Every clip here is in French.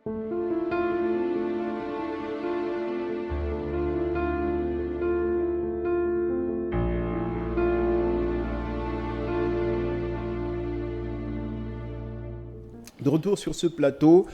De retour sur ce plateau,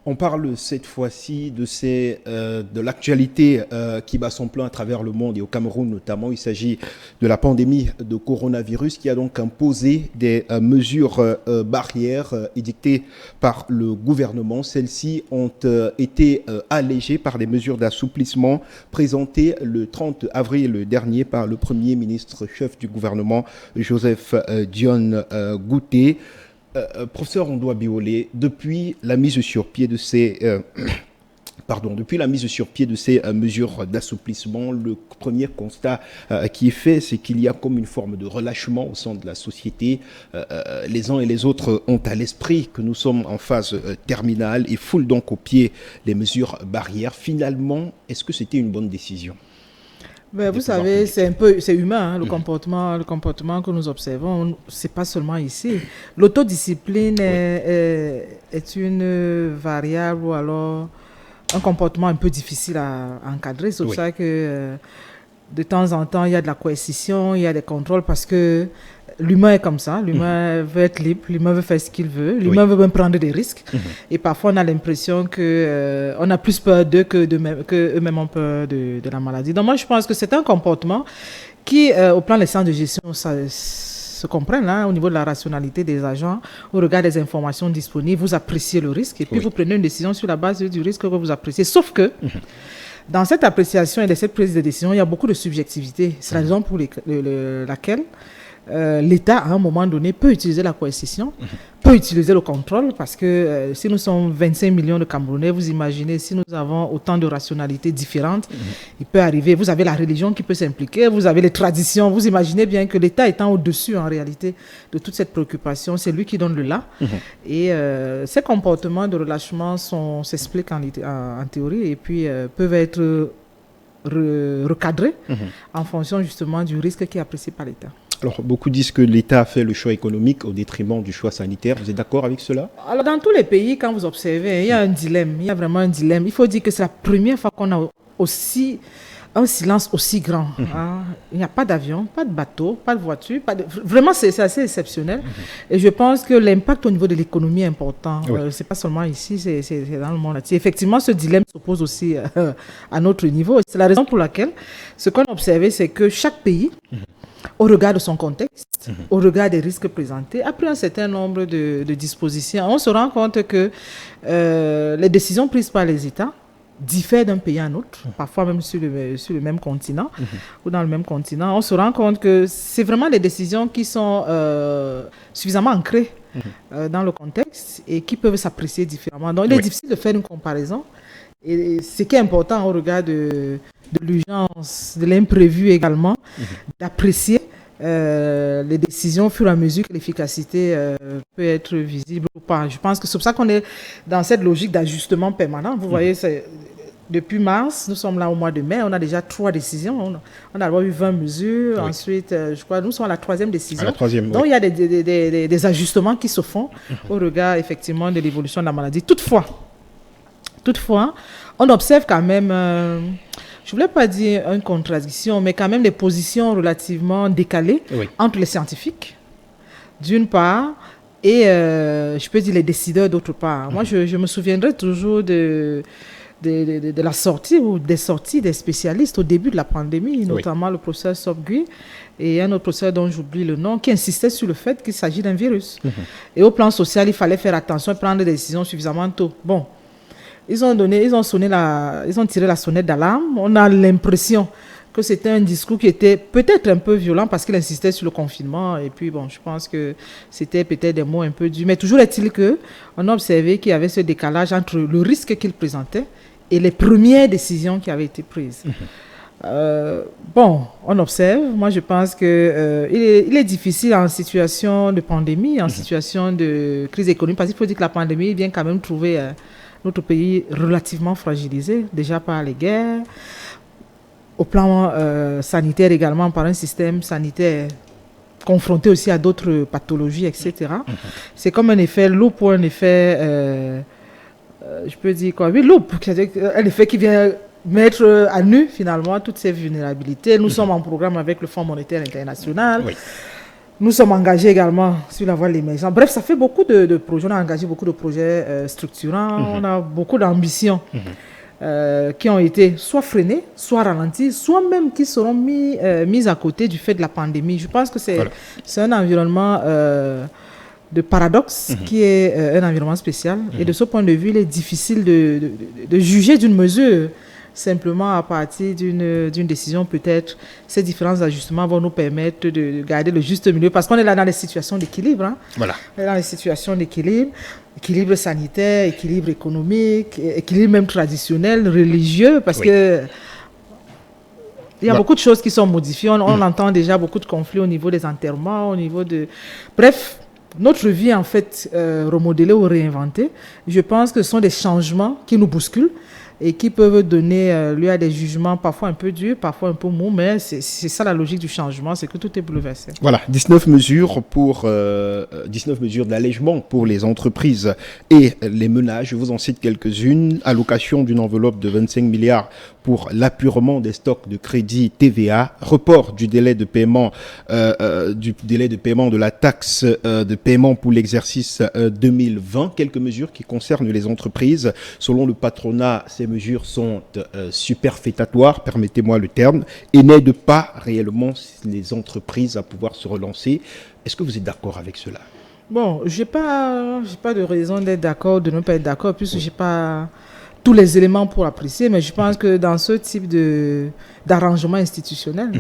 on parle cette fois-ci de l'actualité qui bat son plein à travers le monde et au Cameroun notamment. Il s'agit de la pandémie de coronavirus qui a donc imposé des mesures barrières édictées par le gouvernement. Celles-ci ont été allégées par des mesures d'assouplissement présentées le 30 avril dernier par le Premier ministre chef du gouvernement, Joseph Dione Ngouté. Professeur Ondoa Biolé, depuis la mise sur pied de ces mesures d'assouplissement, le premier constat qui est fait, c'est qu'il y a comme une forme de relâchement au sein de la société. Les uns et les autres ont à l'esprit que nous sommes en phase terminale et foulent donc au pied les mesures barrières. Finalement, est-ce que c'était une bonne décision ? Ben, vous savez, c'est humain, hein, le comportement que nous observons, c'est pas seulement ici. L'autodiscipline est une variable ou alors un comportement un peu difficile à encadrer. C'est pour ça que de temps en temps, il y a de la coercition, il y a des contrôles parce que l'humain est comme ça. L'humain veut être libre, l'humain veut faire ce qu'il veut, l'humain veut même prendre des risques. Et parfois, on a l'impression qu'on a plus peur d'eux qu'eux-mêmes ont peur de la maladie. Donc moi, je pense que c'est un comportement qui, au plan des centres de gestion, ça se comprennent hein, au niveau de la rationalité des agents, au regard des informations disponibles, vous appréciez le risque et puis vous prenez une décision sur la base du risque que vous appréciez. Sauf que dans cette appréciation et de cette prise de décision, il y a beaucoup de subjectivité. C'est la raison pour laquelle l'État, à un moment donné, peut utiliser la coercition, peut utiliser le contrôle, parce que si nous sommes 25 millions de Camerounais, vous imaginez, si nous avons autant de rationalités différentes, il peut arriver, vous avez la religion qui peut s'impliquer, vous avez les traditions, vous imaginez bien que l'État étant au-dessus, en réalité, de toute cette préoccupation, c'est lui qui donne le là. Et ces comportements de relâchement s'expliquent en théorie et puis peuvent être recadrés en fonction justement du risque qui est apprécié par l'État. Alors, beaucoup disent que l'État a fait le choix économique au détriment du choix sanitaire. Vous êtes d'accord avec cela ? Alors, dans tous les pays, quand vous observez, il y a un dilemme. Il y a vraiment un dilemme. Il faut dire que c'est la première fois qu'on a aussi un silence aussi grand. Hein. Il n'y a pas d'avion, pas de bateau, pas de voiture. Vraiment, c'est assez exceptionnel. Et je pense que l'impact au niveau de l'économie est important. Ce n'est pas seulement ici, c'est dans le monde entier. Effectivement, ce dilemme s'oppose aussi à notre niveau. C'est la raison pour laquelle ce qu'on a observé, c'est que chaque pays, au regard de son contexte, au regard des risques présentés, a pris un certain nombre de dispositions. On se rend compte que les décisions prises par les États diffèrent d'un pays à un autre, parfois même sur le même continent ou dans le même continent. On se rend compte que c'est vraiment les décisions qui sont suffisamment ancrées dans le contexte et qui peuvent s'apprécier différemment. Donc il est difficile de faire une comparaison. Et ce qui est important au regard de l'urgence, de l'imprévu également, d'apprécier les décisions au fur et à mesure que l'efficacité peut être visible ou pas. Je pense que c'est pour ça qu'on est dans cette logique d'ajustement permanent. Vous voyez, depuis mars, nous sommes là au mois de mai, on a déjà 3 décisions. On a d'abord eu 20 mesures, ensuite, je crois, nous sommes à la 3e décision. Donc, il y a des ajustements qui se font au regard, effectivement, de l'évolution de la maladie. Toutefois, on observe quand même, je ne voulais pas dire une contradiction, mais quand même des positions relativement décalées entre les scientifiques, d'une part, et je peux dire les décideurs, d'autre part. Moi, je me souviendrai toujours de la sortie ou des sorties des spécialistes au début de la pandémie, notamment le professeur Sobgui et un autre professeur dont j'oublie le nom, qui insistait sur le fait qu'il s'agit d'un virus. Et au plan social, il fallait faire attention et prendre des décisions suffisamment tôt. Bon. Ils ont tiré la sonnette d'alarme. On a l'impression que c'était un discours qui était peut-être un peu violent parce qu'il insistait sur le confinement. Et puis, bon, je pense que c'était peut-être des mots un peu durs. Mais toujours est-il qu'on a observé qu'il y avait ce décalage entre le risque qu'il présentait et les premières décisions qui avaient été prises. On observe. Moi, je pense qu'il est difficile en situation de pandémie, en situation de crise économique, parce qu'il faut dire que la pandémie vient quand même trouver notre pays relativement fragilisé, déjà par les guerres, au plan sanitaire également, par un système sanitaire confronté aussi à d'autres pathologies, etc. C'est comme un effet loupe ou un effet je peux dire quoi, oui, loupe, un effet qui vient mettre à nu finalement toutes ces vulnérabilités. Nous sommes en programme avec le Fonds monétaire international. Oui. Nous sommes engagés également sur la voie de l'émergence. Bref, ça fait beaucoup de projets. On a engagé beaucoup de projets structurants. On a beaucoup d'ambitions qui ont été soit freinés, soit ralentis, soit même qui seront mis à côté du fait de la pandémie. Je pense que c'est un environnement de paradoxe qui est un environnement spécial. Et de ce point de vue, il est difficile de juger d'une mesure simplement à partir d'une décision. Peut-être ces différents ajustements vont nous permettre de garder le juste milieu, parce qu'on est là dans les situations d'équilibre. Hein. Voilà. On est dans les situations d'équilibre, équilibre sanitaire, équilibre économique, équilibre même traditionnel, religieux, parce que il y a beaucoup de choses qui sont modifiées. On entend déjà beaucoup de conflits au niveau des enterrements, au niveau de... Bref, notre vie en fait remodelée ou réinventée, je pense que ce sont des changements qui nous bousculent et qui peuvent donner lieu à des jugements parfois un peu durs, parfois un peu mous, mais c'est ça la logique du changement, c'est que tout est bouleversé. Voilà, 19 mesures d'allègement pour les entreprises et les ménages. Je vous en cite quelques-unes. Allocation d'une enveloppe de 25 milliards pour l'apurement des stocks de crédit TVA, report du délai de paiement de la taxe de paiement pour l'exercice 2020. Quelques mesures qui concernent les entreprises. Selon le patronat, ces mesures sont superfétatoires, permettez-moi le terme, et n'aident pas réellement les entreprises à pouvoir se relancer. Est-ce que vous êtes d'accord avec cela? Bon, j'ai pas de raison d'être d'accord, de ne pas être d'accord, puisque j'ai pas tous les éléments pour apprécier, mais je pense que dans ce type d'arrangement institutionnel,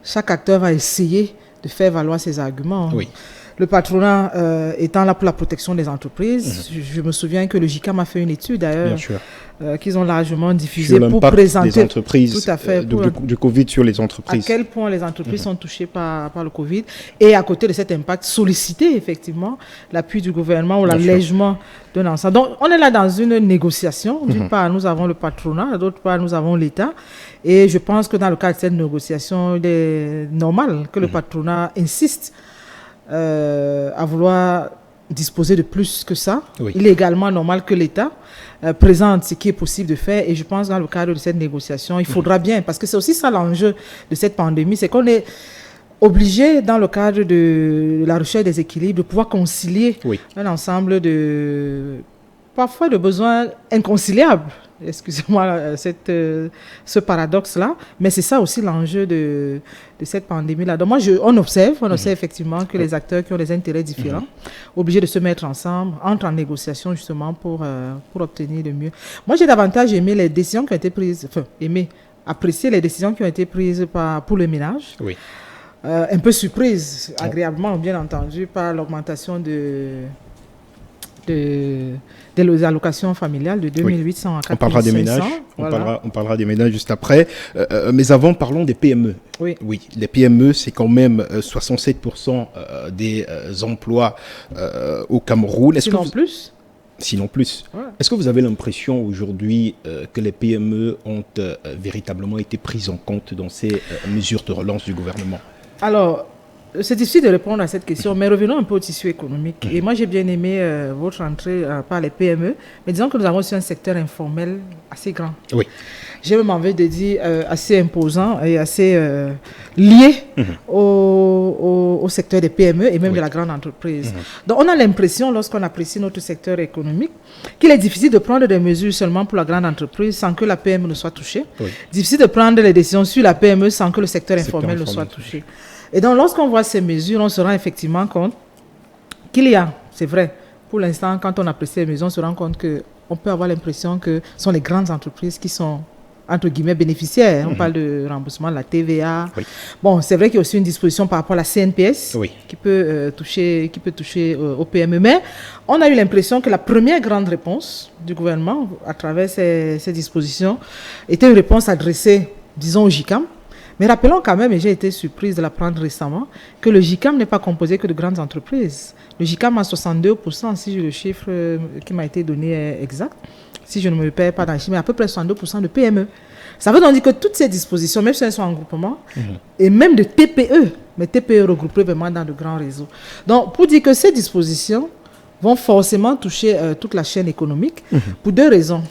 chaque acteur va essayer de faire valoir ses arguments. Oui. Le patronat étant là pour la protection des entreprises, je me souviens que le GICAM a fait une étude d'ailleurs qu'ils ont largement diffusée pour présenter des entreprises, tout à fait, du Covid sur les entreprises. À quel point les entreprises sont touchées par le Covid, et à côté de cet impact, solliciter effectivement l'appui du gouvernement ou l'allègement d'un ensemble. Donc on est là dans une négociation. D'une part, nous avons le patronat, d'autre part, nous avons l'État. Et je pense que dans le cadre de cette négociation, il est normal que le patronat insiste à vouloir disposer de plus que ça. Oui. Il est également normal que l'État présente ce qui est possible de faire, et je pense dans le cadre de cette négociation, il faudra bien, parce que c'est aussi ça l'enjeu de cette pandémie, c'est qu'on est obligé dans le cadre de la recherche des équilibres de pouvoir concilier un ensemble parfois de besoins inconciliables. Excusez-moi ce paradoxe-là, mais c'est ça aussi l'enjeu de cette pandémie-là. Donc moi, on observe effectivement que les acteurs qui ont des intérêts différents, obligés de se mettre ensemble, entrent en négociation justement pour obtenir le mieux. Moi, j'ai davantage aimé les décisions qui ont été prises, apprécier les décisions qui ont été prises pour le ménage. Oui. Un peu surprise, agréablement bien entendu, par l'augmentation des allocations familiales de 2800 à 4500. On parlera des ménages, on parlera des ménages juste après. Mais avant, parlons des PME. Oui, les PME, c'est quand même 67% des emplois au Cameroun. Sinon plus. Ouais. Est-ce que vous avez l'impression aujourd'hui que les PME ont véritablement été prises en compte dans ces mesures de relance du gouvernement? Alors, c'est difficile de répondre à cette question, mais revenons un peu au tissu économique. Et moi, j'ai bien aimé votre entrée par les PME, mais disons que nous avons aussi un secteur informel assez grand. Oui. J'ai même envie de dire assez imposant et assez lié au secteur des PME et même de la grande entreprise. Donc, on a l'impression, lorsqu'on apprécie notre secteur économique, qu'il est difficile de prendre des mesures seulement pour la grande entreprise sans que la PME ne soit touchée. Oui. Difficile de prendre les décisions sur la PME sans que le secteur informel ne soit touché. Et donc, lorsqu'on voit ces mesures, on se rend effectivement compte qu'il y a, c'est vrai, pour l'instant, quand on apprécie les mesures, on se rend compte qu'on peut avoir l'impression que ce sont les grandes entreprises qui sont, entre guillemets, bénéficiaires. On parle de remboursement de la TVA. Oui. Bon, c'est vrai qu'il y a aussi une disposition par rapport à la CNPS qui peut toucher aux PME. Mais on a eu l'impression que la première grande réponse du gouvernement, à travers ces dispositions, était une réponse adressée, disons, au GICAM. Mais rappelons quand même, et j'ai été surprise de l'apprendre récemment, que le GICAM n'est pas composé que de grandes entreprises. Le GICAM a 62%, si le chiffre qui m'a été donné est exact, si je ne me perds pas dans le chiffre, mais à peu près 62% de PME. Ça veut donc dire que toutes ces dispositions, même si elles sont en groupement, et même de TPE, mais TPE regroupées vraiment dans de grands réseaux. Donc, pour dire que ces dispositions vont forcément toucher toute la chaîne économique pour deux raisons.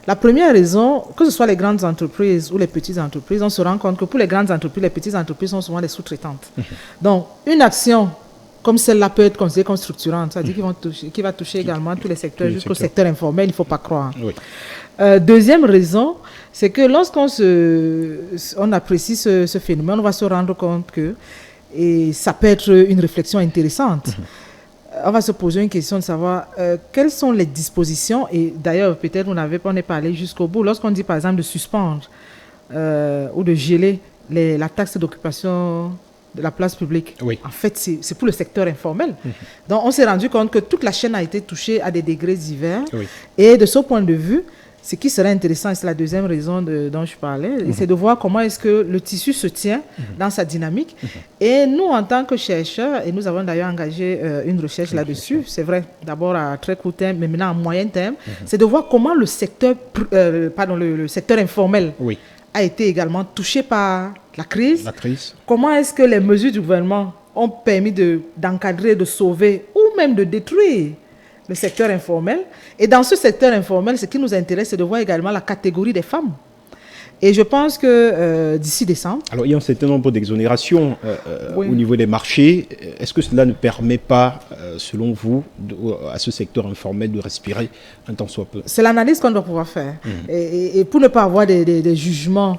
La première raison, que ce soit les grandes entreprises ou les petites entreprises, on se rend compte que pour les grandes entreprises, les petites entreprises sont souvent des sous-traitantes. Donc, une action comme celle-là peut être considérée comme structurante, c'est-à-dire qu'il va toucher également tous les secteurs, jusqu'au secteur informel, il ne faut pas croire. Oui. Deuxième raison, c'est que lorsqu'on on apprécie ce phénomène, on va se rendre compte que et ça peut être une réflexion intéressante. On va se poser une question de savoir quelles sont les dispositions, et d'ailleurs peut-être on est parlé jusqu'au bout, lorsqu'on dit par exemple de suspendre ou de geler la taxe d'occupation de la place publique. Oui. En fait, c'est pour le secteur informel. Donc on s'est rendu compte que toute la chaîne a été touchée à des degrés divers. Oui. Et de ce point de vue, ce qui serait intéressant, et c'est la deuxième raison dont je parlais, c'est de voir comment est-ce que le tissu se tient dans sa dynamique. Et nous, en tant que chercheurs, et nous avons d'ailleurs engagé une recherche là-dessus, c'est vrai, d'abord à très court terme, mais maintenant à moyen terme, c'est de voir comment le secteur informel a été également touché par la crise. Comment est-ce que les mesures du gouvernement ont permis d'encadrer, de sauver ou même de détruire le secteur informel. Et dans ce secteur informel, ce qui nous intéresse, c'est de voir également la catégorie des femmes. Et je pense que d'ici décembre... Alors, il y a un certain nombre d'exonérations au niveau des marchés. Est-ce que cela ne permet pas, selon vous, à ce secteur informel de respirer un tant soit peu? C'est l'analyse qu'on doit pouvoir faire. Et pour ne pas avoir des jugements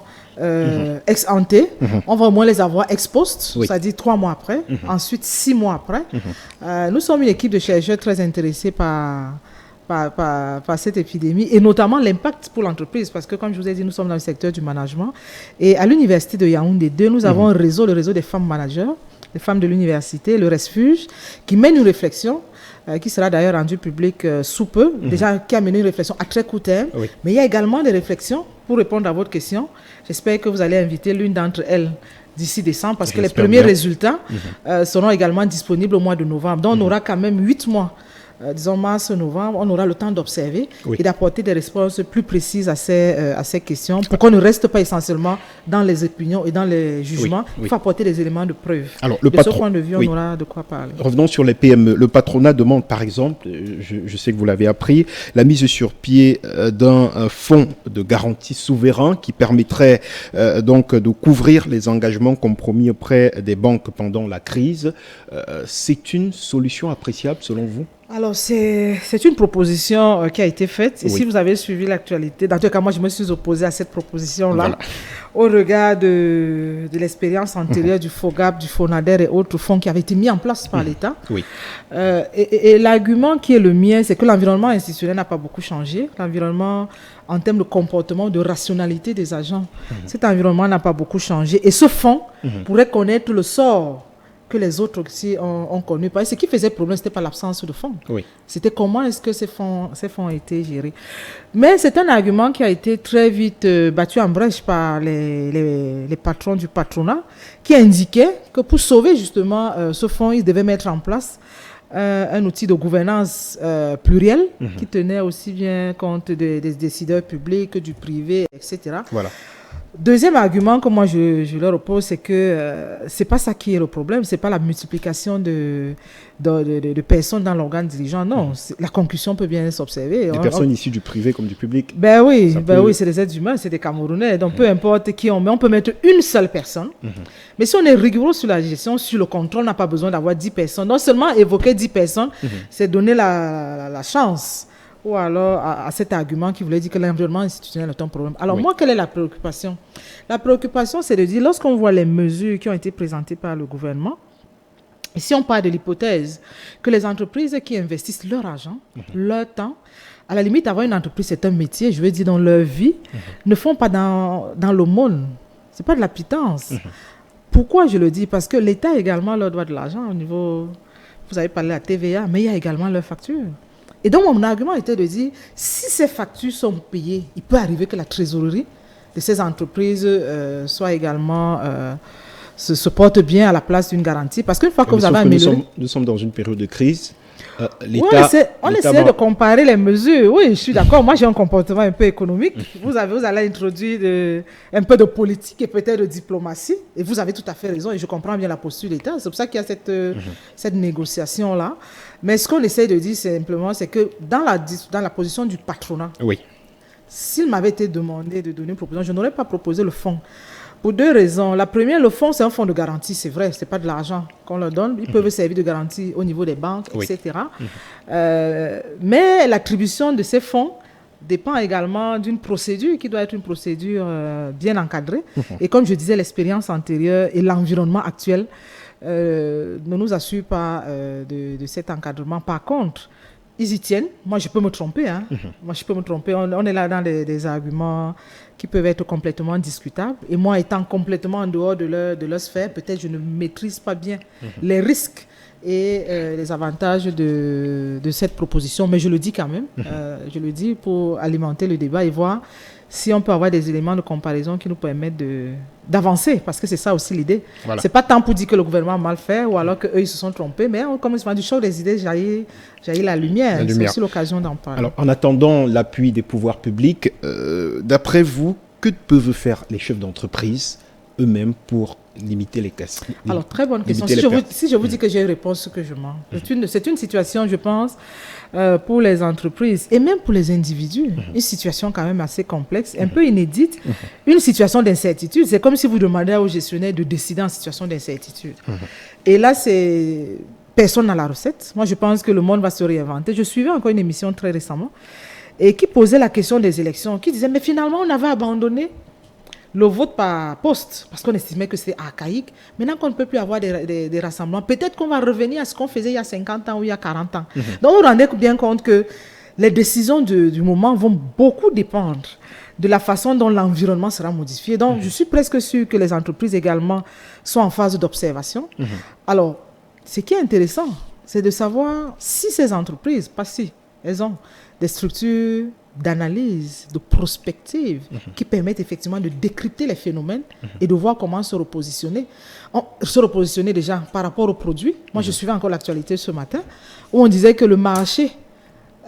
ex ante, on va au moins les avoir ex post, c'est-à-dire 3 mois après, ensuite 6 mois après. Nous sommes une équipe de chercheurs très intéressés par cette épidémie et notamment l'impact pour l'entreprise, parce que comme je vous ai dit, nous sommes dans le secteur du management et à l'université de Yaoundé 2, nous avons le réseau des femmes managers, les femmes de l'université, le RESFUGE, qui mène une réflexion qui sera d'ailleurs rendue publique sous peu, déjà qui a mené une réflexion à très court terme, mais il y a également des réflexions pour répondre à votre question. J'espère que vous allez inviter l'une d'entre elles d'ici décembre, parce que les premiers résultats seront également disponibles au mois de novembre. Donc on aura quand même 8 mois. Disons mars-novembre, on aura le temps d'observer et d'apporter des réponses plus précises à ces questions pour qu'on ne reste pas essentiellement dans les opinions et dans les jugements. Il faut apporter des éléments de preuve. Alors, de ce point de vue, on aura de quoi parler. Revenons sur les PME. Le patronat demande, par exemple, je sais que vous l'avez appris, la mise sur pied d'un fonds de garantie souverain qui permettrait donc de couvrir les engagements compromis auprès des banques pendant la crise. C'est une solution appréciable selon vous? Alors, c'est une proposition qui a été faite. Et si vous avez suivi l'actualité, dans tout cas, moi, je me suis opposé à cette proposition-là, au regard de l'expérience antérieure du FOGAP, du FONADER et autres fonds qui avaient été mis en place par l'État. Et l'argument qui est le mien, c'est que l'environnement institutionnel n'a pas beaucoup changé. L'environnement, en termes de comportement, de rationalité des agents, cet environnement n'a pas beaucoup changé. Et ce fonds pourrait connaître le sort que les autres aussi ont connu. Parce que ce qui faisait problème, ce n'était pas l'absence de fonds. C'était comment est-ce que ces fonds ont été gérés. Mais c'est un argument qui a été très vite battu en brèche par les patrons du patronat, qui indiquaient que pour sauver justement ce fonds, ils devaient mettre en place un outil de gouvernance pluriel qui tenait aussi bien compte des décideurs publics, du privé, etc. Voilà. Deuxième argument que moi je leur oppose, c'est que c'est pas ça qui est le problème, c'est pas la multiplication de personnes dans l'organe dirigeant, non. La concussion peut bien s'observer. Des personnes issues du privé comme du public. Ben oui, c'est des êtres humains, c'est des Camerounais, donc peu importe qui on met, on peut mettre une seule personne. Mais si on est rigoureux sur la gestion, sur le contrôle, on n'a pas besoin d'avoir 10 personnes. Non seulement évoquer 10 personnes, c'est donner la chance. Ou alors à cet argument qui voulait dire que l'environnement institutionnel est un problème. Alors moi, quelle est la préoccupation? La préoccupation, c'est de dire, lorsqu'on voit les mesures qui ont été présentées par le gouvernement, et si on part de l'hypothèse que les entreprises qui investissent leur argent, leur temps, à la limite, avoir une entreprise, c'est un métier, je veux dire, dans leur vie, ne font pas dans l'aumône. Ce n'est pas de la pitance. Pourquoi je le dis? Parce que l'État également leur doit de l'argent au niveau... Vous avez parlé de la TVA, mais il y a également leurs factures. Et donc, mon argument était de dire, si ces factures sont payées, il peut arriver que la trésorerie de ces entreprises soit également, se porte bien à la place d'une garantie. Parce qu'une fois que vous avez amélioré... Nous sommes dans une période de crise. On essaie de comparer les mesures. Oui, je suis d'accord. Moi, j'ai un comportement un peu économique. Vous allez introduire un peu de politique et peut-être de diplomatie. Et vous avez tout à fait raison. Et je comprends bien la posture de l'État. C'est pour ça qu'il y a cette négociation-là. Mais ce qu'on essaie de dire simplement, c'est que dans la position du patronat, oui. S'il m'avait été demandé de donner une proposition, je n'aurais pas proposé le fonds. Pour 2 raisons. La première, le fonds, c'est un fonds de garantie, c'est vrai, ce n'est pas de l'argent qu'on leur donne. Ils peuvent servir de garantie au niveau des banques, etc. Mais l'attribution de ces fonds dépend également d'une procédure qui doit être une procédure bien encadrée. Et comme je disais, l'expérience antérieure et l'environnement actuel ne nous assurent pas de cet encadrement. Par contre, ils y tiennent. Moi, je peux me tromper. Moi, je peux me tromper. On est là dans des arguments qui peuvent être complètement discutables. Et moi, étant complètement en dehors de leur sphère, peut-être je ne maîtrise pas bien les risques et les avantages de cette proposition. Mais je le dis quand même. Je le dis pour alimenter le débat et voir si on peut avoir des éléments de comparaison qui nous permettent d'avancer, parce que c'est ça aussi l'idée. Voilà. Ce n'est pas tant pour dire que le gouvernement a mal fait ou alors qu'eux, ils se sont trompés, mais comme il se du choc des idées, jaillit la lumière. C'est aussi l'occasion d'en parler. Alors, en attendant l'appui des pouvoirs publics, d'après vous, que peuvent faire les chefs d'entreprise eux-mêmes pour limiter les casses? Alors, très bonne question. Si je vous dis que j'ai une réponse, ce que je mens. C'est une situation, je pense, pour les entreprises et même pour les individus, une situation quand même assez complexe, un peu inédite, une situation d'incertitude. C'est comme si vous demandez aux gestionnaires de décider en situation d'incertitude. Et là, c'est personne n'a la recette. Moi, je pense que le monde va se réinventer. Je suivais encore une émission très récemment et qui posait la question des élections, qui disait, mais finalement, on avait abandonné le vote par poste, parce qu'on estimait que c'est archaïque. Maintenant qu'on ne peut plus avoir des rassemblements, peut-être qu'on va revenir à ce qu'on faisait il y a 50 ans ou il y a 40 ans. Donc, vous vous rendez bien compte que les décisions du moment vont beaucoup dépendre de la façon dont l'environnement sera modifié. Donc, je suis presque sûr que les entreprises également sont en phase d'observation. Alors, ce qui est intéressant, c'est de savoir si ces entreprises, pas si, elles ont des structures d'analyse, de prospective qui permettent effectivement de décrypter les phénomènes et de voir comment se repositionner. Se repositionner déjà par rapport aux produits. Moi, je suivais encore l'actualité ce matin où on disait que le marché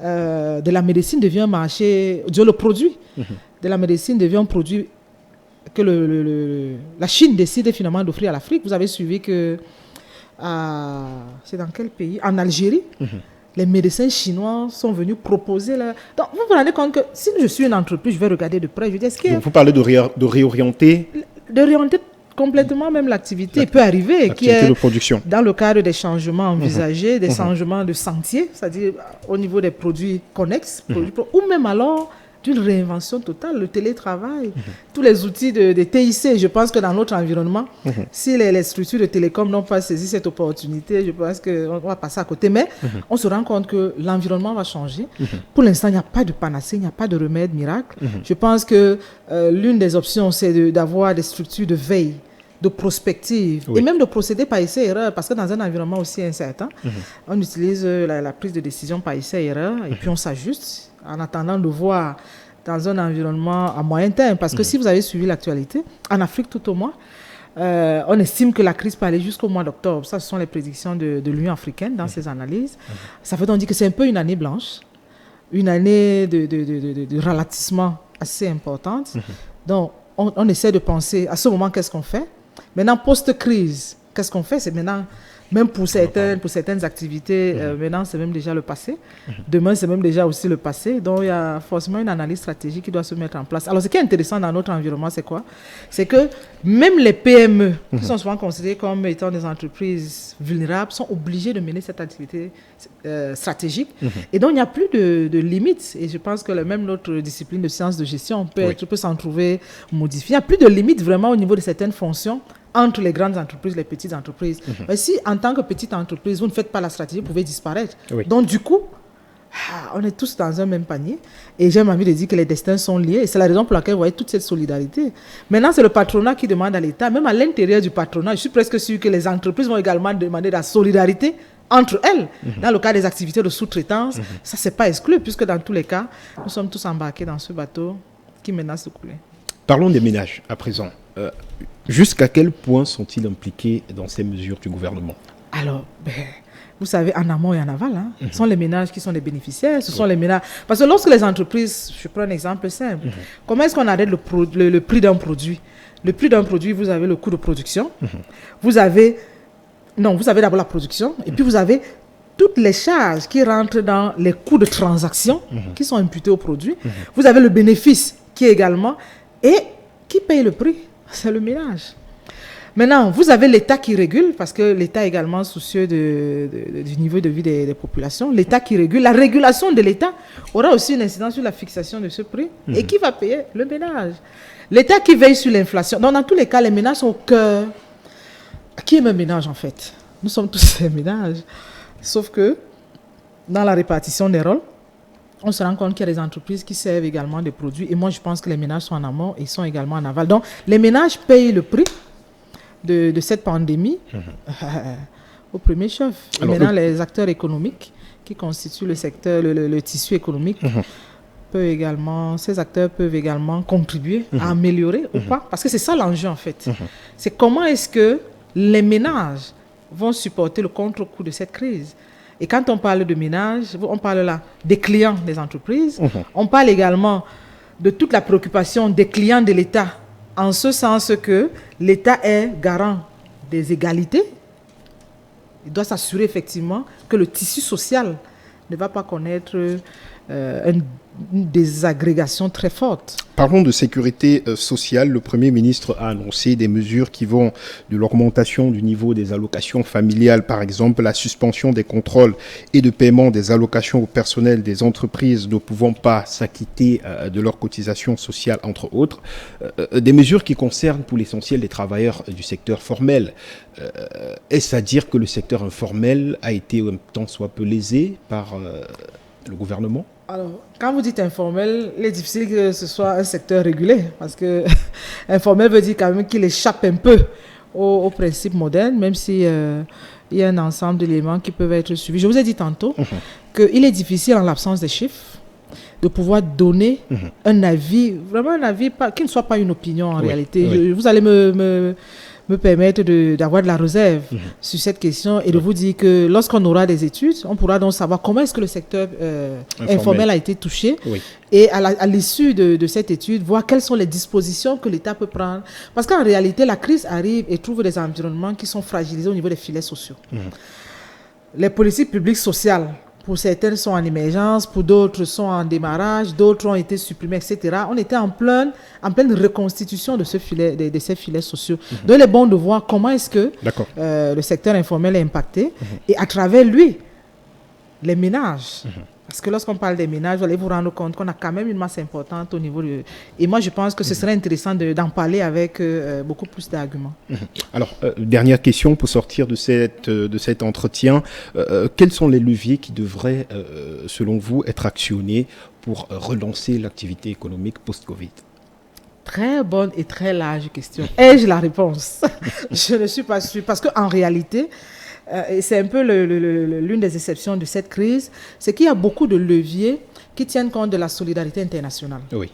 de la médecine devient un marché, le produit de la médecine devient un produit que la Chine décide finalement d'offrir à l'Afrique. Vous avez suivi que c'est dans quel pays? En Algérie. Les médecins chinois sont venus proposer là. Donc, vous vous rendez compte que si je suis une entreprise, je vais regarder de près. Je dis, est-ce que vous parlez de réorienter? De réorienter complètement même l'activité. Il peut arriver qui est de production. Dans le cadre des changements envisagés, des changements de sentier, c'est-à-dire au niveau des produits connexes, ou même alors d'une réinvention totale, le télétravail, tous les outils de TIC. Je pense que dans notre environnement, si les structures de télécom n'ont pas saisi cette opportunité, je pense qu'on va passer à côté. Mais on se rend compte que l'environnement va changer. Pour l'instant, il n'y a pas de panacée, il n'y a pas de remède miracle. Je pense que l'une des options, c'est d'avoir des structures de veille, de prospective, et même de procéder par essai-erreur, parce que dans un environnement aussi incertain, on utilise la prise de décision par essai-erreur, et puis on s'ajuste en attendant de voir dans un environnement à moyen terme. Parce que si vous avez suivi l'actualité, en Afrique tout au moins, on estime que la crise peut aller jusqu'au mois d'octobre. Ça, ce sont les prédictions de l'Union africaine dans ses analyses. Ça veut donc dire que c'est un peu une année blanche, une année de ralentissement assez importante. Donc, on essaie de penser à ce moment, qu'est-ce qu'on fait? Maintenant, post-crise, qu'est-ce qu'on fait? C'est maintenant, même pour certaines activités, maintenant, c'est même déjà le passé. Demain, c'est même déjà aussi le passé. Donc, il y a forcément une analyse stratégique qui doit se mettre en place. Alors, ce qui est intéressant dans notre environnement, c'est quoi? C'est que même les PME, qui sont souvent considérées comme étant des entreprises vulnérables, sont obligées de mener cette activité stratégique. Et donc, il n'y a plus de limites. Et je pense que même notre discipline de sciences de gestion peut s'en trouver modifiée. Il n'y a plus de limites vraiment au niveau de certaines fonctions entre les grandes entreprises et les petites entreprises. Mais si, en tant que petite entreprise, vous ne faites pas la stratégie, vous pouvez disparaître. Donc, du coup, on est tous dans un même panier. Et j'ai envie de dire que les destins sont liés. Et c'est la raison pour laquelle vous voyez toute cette solidarité. Maintenant, c'est le patronat qui demande à l'État, même à l'intérieur du patronat, je suis presque sûr que les entreprises vont également demander la solidarité entre elles. Dans le cas des activités de sous-traitance, ça, ce n'est pas exclu, puisque dans tous les cas, nous sommes tous embarqués dans ce bateau qui menace de couler. Parlons des ménages à présent. Jusqu'à quel point sont-ils impliqués dans ces mesures du gouvernement? Alors, vous savez, en amont et en aval, ce sont les ménages qui sont les bénéficiaires, ce sont les ménages. Parce que lorsque les entreprises, je prends un exemple simple, comment est-ce qu'on arrête le prix d'un produit? Le prix d'un produit, vous avez le coût de production, vous avez d'abord la production, et puis vous avez toutes les charges qui rentrent dans les coûts de transaction qui sont imputés au produit. Vous avez le bénéfice qui est également... Et qui paye le prix? C'est le ménage. Maintenant, vous avez l'État qui régule, parce que l'État est également soucieux du niveau de vie des populations. L'État qui régule. La régulation de l'État aura aussi une incidence sur la fixation de ce prix. Et qui va payer? Le ménage. L'État qui veille sur l'inflation. Donc, dans tous les cas, les ménages sont au cœur. Qui aime un ménage, en fait? Nous sommes tous des ménages. Sauf que, dans la répartition des rôles, on se rend compte qu'il y a des entreprises qui servent également des produits. Et moi, je pense que les ménages sont en amont et sont également en aval. Donc, les ménages payent le prix de cette pandémie au premier chef. Et maintenant, les acteurs économiques qui constituent le secteur, le tissu économique, ces acteurs peuvent également contribuer à améliorer ou pas. Parce que c'est ça l'enjeu, en fait. C'est comment est-ce que les ménages vont supporter le contre-coup de cette crise. Et quand on parle de ménages, on parle là des clients des entreprises. On parle également de toute la préoccupation des clients de l'État, en ce sens que l'État est garant des égalités. Il doit s'assurer effectivement que le tissu social ne va pas connaître une désagrégation très forte. Parlons de sécurité sociale. Le Premier ministre a annoncé des mesures qui vont de l'augmentation du niveau des allocations familiales, par exemple, la suspension des contrôles et de paiement des allocations au personnel des entreprises ne pouvant pas s'acquitter de leurs cotisations sociales, entre autres. Des mesures qui concernent pour l'essentiel les travailleurs du secteur formel. Est-ce à dire que le secteur informel a été un tant soit peu lésé par le gouvernement? Alors, quand vous dites informel, il est difficile que ce soit un secteur régulé, parce que informel veut dire quand même qu'il échappe un peu aux principes modernes, même si il y a un ensemble d'éléments qui peuvent être suivis. Je vous ai dit tantôt qu'il est difficile, en l'absence des chiffres, de pouvoir donner un avis, vraiment un avis qui ne soit pas une opinion en réalité. Vous allez me permettre d'avoir de la réserve sur cette question et de vous dire que lorsqu'on aura des études, on pourra donc savoir comment est-ce que le secteur informel a été touché et à l'issue de cette étude, voir quelles sont les dispositions que l'État peut prendre. Parce qu'en réalité, la crise arrive et trouve des environnements qui sont fragilisés au niveau des filets sociaux. Les politiques publiques sociales, pour certaines sont en émergence, pour d'autres sont en démarrage, d'autres ont été supprimées, etc. On était en pleine reconstitution de ces filets sociaux. Donc il est bon de voir comment est-ce que le secteur informel est impacté et à travers lui, les ménages. Parce que lorsqu'on parle des ménages, vous allez vous rendre compte qu'on a quand même une masse importante au niveau de... Et moi, je pense que ce serait intéressant d'en parler avec beaucoup plus d'arguments. Alors, dernière question pour sortir de cet entretien. Quels sont les leviers qui devraient, selon vous, être actionnés pour relancer l'activité économique post-Covid? Très bonne et très large question. Ai-je la réponse? Je ne suis pas sûre. Parce qu'en réalité... et c'est un peu l'une des exceptions de cette crise, c'est qu'il y a beaucoup de leviers qui tiennent compte de la solidarité internationale. Oui.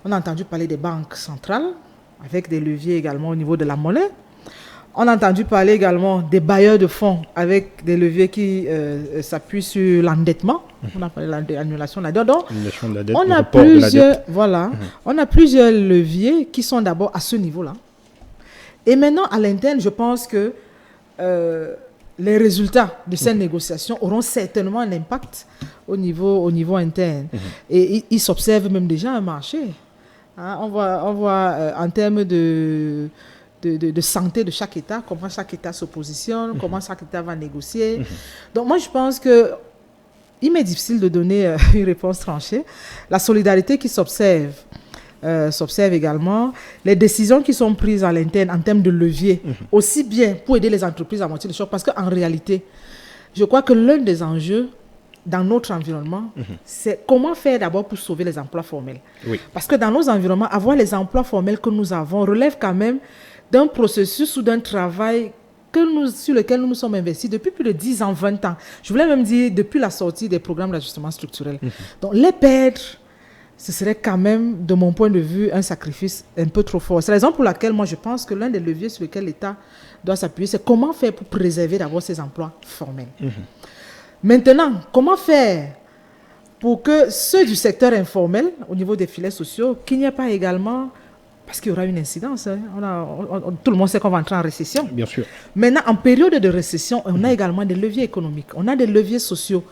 On a entendu parler des banques centrales, avec des leviers également au niveau de la monnaie. On a entendu parler également des bailleurs de fonds, avec des leviers qui s'appuient sur l'endettement. On a parlé de l'annulation de la dette. Donc, on a plusieurs leviers qui sont d'abord à ce niveau-là. Et maintenant, à l'interne, je pense que les résultats de ces négociations auront certainement un impact au niveau interne. Et il s'observe même déjà un marché. On voit en termes de santé de chaque État, comment chaque État se positionne, comment chaque État va négocier. Donc moi, je pense qu'il m'est difficile de donner une réponse tranchée. La solidarité qui s'observe également, les décisions qui sont prises à l'interne en termes de levier, aussi bien pour aider les entreprises à amortir le choc, parce qu'en réalité, je crois que l'un des enjeux dans notre environnement, c'est comment faire d'abord pour sauver les emplois formels. Parce que dans nos environnements, avoir les emplois formels que nous avons relève quand même d'un processus ou d'un travail sur lequel nous nous sommes investis depuis plus de 10 ans, 20 ans. Je voulais même dire depuis la sortie des programmes d'ajustement structurel. Donc les perdre, ce serait quand même, de mon point de vue, un sacrifice un peu trop fort. C'est la raison pour laquelle moi je pense que l'un des leviers sur lesquels l'État doit s'appuyer, c'est comment faire pour préserver d'abord ces emplois formels. Maintenant, comment faire pour que ceux du secteur informel, au niveau des filets sociaux, qu'il n'y ait pas également parce qu'il y aura une incidence. Hein. Tout le monde sait qu'on va entrer en récession. Bien sûr. Maintenant, en période de récession, on a également des leviers économiques, on a des leviers sociaux.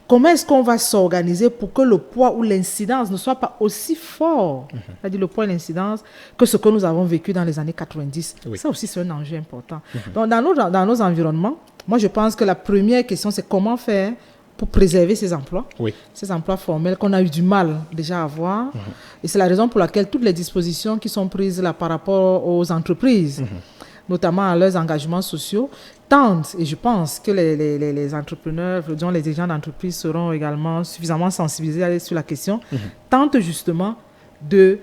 Comment est-ce qu'on va s'organiser pour que le poids ou l'incidence ne soit pas aussi fort, c'est-à-dire le poids et l'incidence, que ce que nous avons vécu dans les années 90. Oui. Ça aussi, c'est un enjeu important. Donc, dans nos environnements, moi, je pense que la première question, c'est comment faire pour préserver ces emplois, ces emplois formels qu'on a eu du mal déjà à avoir. Et c'est la raison pour laquelle toutes les dispositions qui sont prises là par rapport aux entreprises, notamment à leurs engagements sociaux, tentent, et je pense que les entrepreneurs, disons les dirigeants d'entreprise seront également suffisamment sensibilisés sur la question, tentent justement de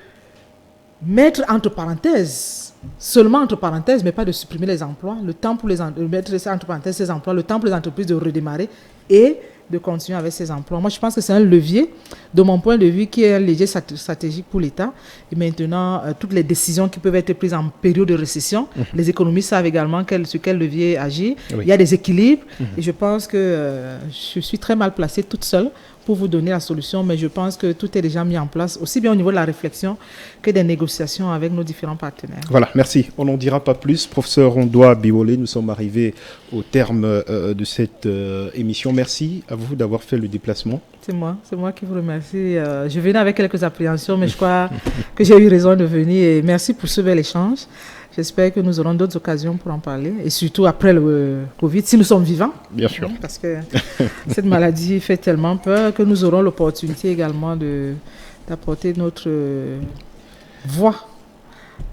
mettre entre parenthèses, seulement entre parenthèses, mais pas de supprimer les emplois, le temps pour de mettre entre parenthèses ces emplois, le temps pour les entreprises de redémarrer et de continuer avec ces emplois. Moi, je pense que c'est un levier, de mon point de vue, qui est un levier stratégique pour l'État. Et maintenant, toutes les décisions qui peuvent être prises en période de récession, les économistes savent également sur quel levier agir. Il y a des équilibres. Et je pense que je suis très mal placée toute seule pour vous donner la solution, mais je pense que tout est déjà mis en place, aussi bien au niveau de la réflexion que des négociations avec nos différents partenaires. Voilà, merci. On n'en dira pas plus. Professeur Ondoa Biolé, nous sommes arrivés au terme de cette émission. Merci à vous d'avoir fait le déplacement. C'est moi qui vous remercie. Je venais avec quelques appréhensions, mais je crois que j'ai eu raison de venir. Et merci pour ce bel échange. J'espère que nous aurons d'autres occasions pour en parler, et surtout après le Covid, si nous sommes vivants. Bien sûr. Parce que cette maladie fait tellement peur que nous aurons l'opportunité également d'apporter notre voix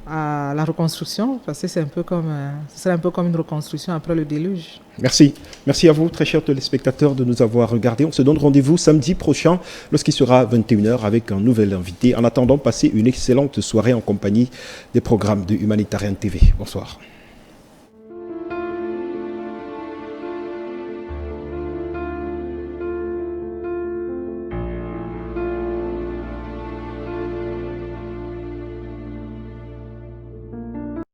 à la reconstruction, parce que ce serait un peu comme une reconstruction après le déluge. Merci. Merci à vous, très chers téléspectateurs, de nous avoir regardés. On se donne rendez-vous samedi prochain, lorsqu'il sera 21h, avec un nouvel invité. En attendant, passez une excellente soirée en compagnie des programmes de Humanitarian TV. Bonsoir.